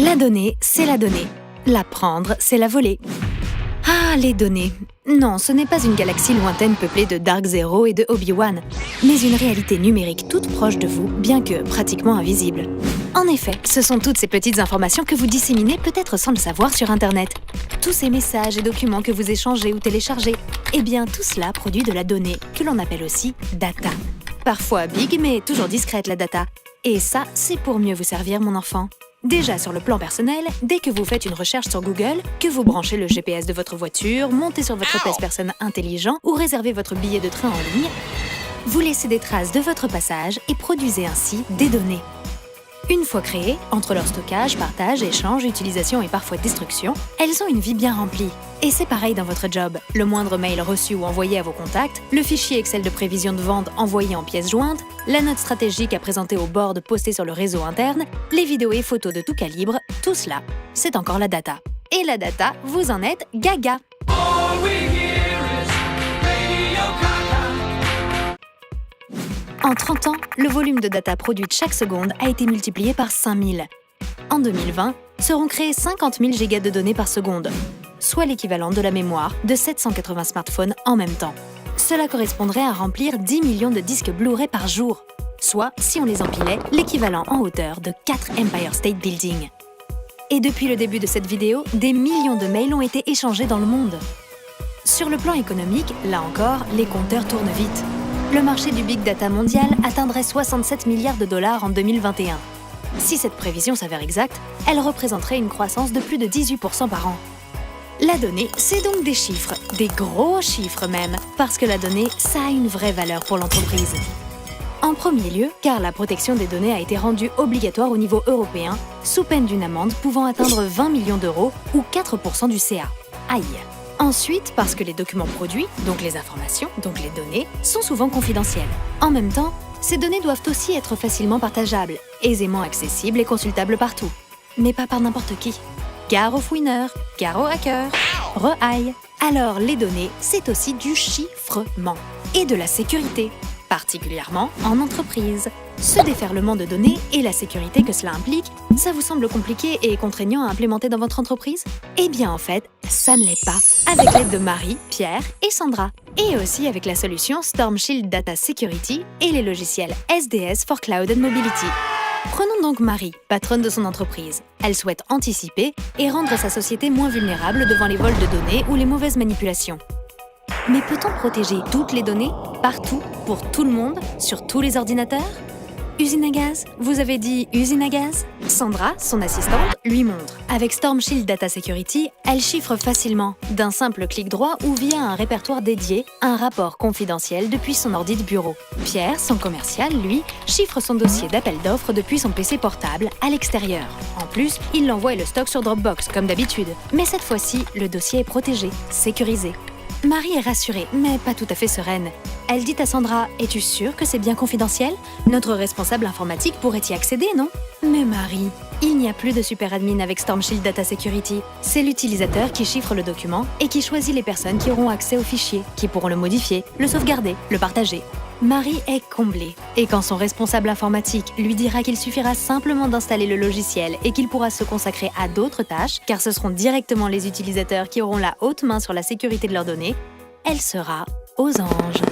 La donnée, c'est la donnée. La prendre, c'est la voler. Ah, les données. Non, ce n'est pas une galaxie lointaine peuplée de Dark Zero et de Obi-Wan, mais une réalité numérique toute proche de vous, bien que pratiquement invisible. En effet, ce sont toutes ces petites informations que vous disséminez peut-être sans le savoir sur Internet. Tous ces messages et documents que vous échangez ou téléchargez, eh bien tout cela produit de la donnée, que l'on appelle aussi data. Parfois big, mais toujours discrète la data. Et ça, c'est pour mieux vous servir, mon enfant. Déjà sur le plan personnel, dès que vous faites une recherche sur Google, que vous branchez le GPS de votre voiture, montez sur votre test-personne intelligent ou réservez votre billet de train en ligne, vous laissez des traces de votre passage et produisez ainsi des données. Une fois créées, entre leur stockage, partage, échange, utilisation et parfois destruction, elles ont une vie bien remplie. Et c'est pareil dans votre job. Le moindre mail reçu ou envoyé à vos contacts, le fichier Excel de prévision de vente envoyé en pièces jointes, la note stratégique à présenter au board postée sur le réseau interne, les vidéos et photos de tout calibre, tout cela, c'est encore la data. Et la data, vous en êtes gaga. En 30 ans, le volume de data produite chaque seconde a été multiplié par 5000. En 2020, seront créés 50 000 gigas de données par seconde, soit l'équivalent de la mémoire de 780 smartphones en même temps. Cela correspondrait à remplir 10 millions de disques Blu-ray par jour, soit, si on les empilait, l'équivalent en hauteur de 4 Empire State Building. Et depuis le début de cette vidéo, des millions de mails ont été échangés dans le monde. Sur le plan économique, là encore, les compteurs tournent vite. Le marché du big data mondial atteindrait 67 milliards de dollars en 2021. Si cette prévision s'avère exacte, elle représenterait une croissance de plus de 18% par an. La donnée, c'est donc des chiffres, des gros chiffres même, parce que la donnée, ça a une vraie valeur pour l'entreprise. En premier lieu, car la protection des données a été rendue obligatoire au niveau européen, sous peine d'une amende pouvant atteindre 20 millions d'euros ou 4% du CA. Aïe! Ensuite, parce que les documents produits, donc les informations, donc les données, sont souvent confidentielles. En même temps, ces données doivent aussi être facilement partageables, aisément accessibles et consultables partout. Mais pas par n'importe qui. Gare aux fouineurs, gare aux hackers, re-aïe. Alors les données, c'est aussi du chiffrement et de la sécurité, particulièrement en entreprise. Ce déferlement de données et la sécurité que cela implique, ça vous semble compliqué et contraignant à implémenter dans votre entreprise? Eh bien en fait, ça ne l'est pas. Avec l'aide de Marie, Pierre et Sandra. Et aussi avec la solution Storm Shield Data Security et les logiciels SDS for Cloud and Mobility. Prenons donc Marie, patronne de son entreprise. Elle souhaite anticiper et rendre sa société moins vulnérable devant les vols de données ou les mauvaises manipulations. Mais peut-on protéger toutes les données, partout, pour tout le monde, sur tous les ordinateurs? Usine à gaz? Vous avez dit usine à gaz? Sandra, son assistante, lui montre. Avec Storm Shield Data Security, elle chiffre facilement, d'un simple clic droit ou via un répertoire dédié, un rapport confidentiel depuis son ordi de bureau. Pierre, son commercial, lui, chiffre son dossier d'appel d'offres depuis son PC portable, à l'extérieur. En plus, il l'envoie et le stocke sur Dropbox, comme d'habitude. Mais cette fois-ci, le dossier est protégé, sécurisé. Marie est rassurée, mais pas tout à fait sereine. Elle dit à Sandra « Es-tu sûre que c'est bien confidentiel? Notre responsable informatique pourrait y accéder, non ?» Mais Marie, il n'y a plus de super admin avec Storm Shield Data Security. C'est l'utilisateur qui chiffre le document et qui choisit les personnes qui auront accès au fichier, qui pourront le modifier, le sauvegarder, le partager. Marie est comblée. Et quand son responsable informatique lui dira qu'il suffira simplement d'installer le logiciel et qu'il pourra se consacrer à d'autres tâches, car ce seront directement les utilisateurs qui auront la haute main sur la sécurité de leurs données, elle sera aux anges.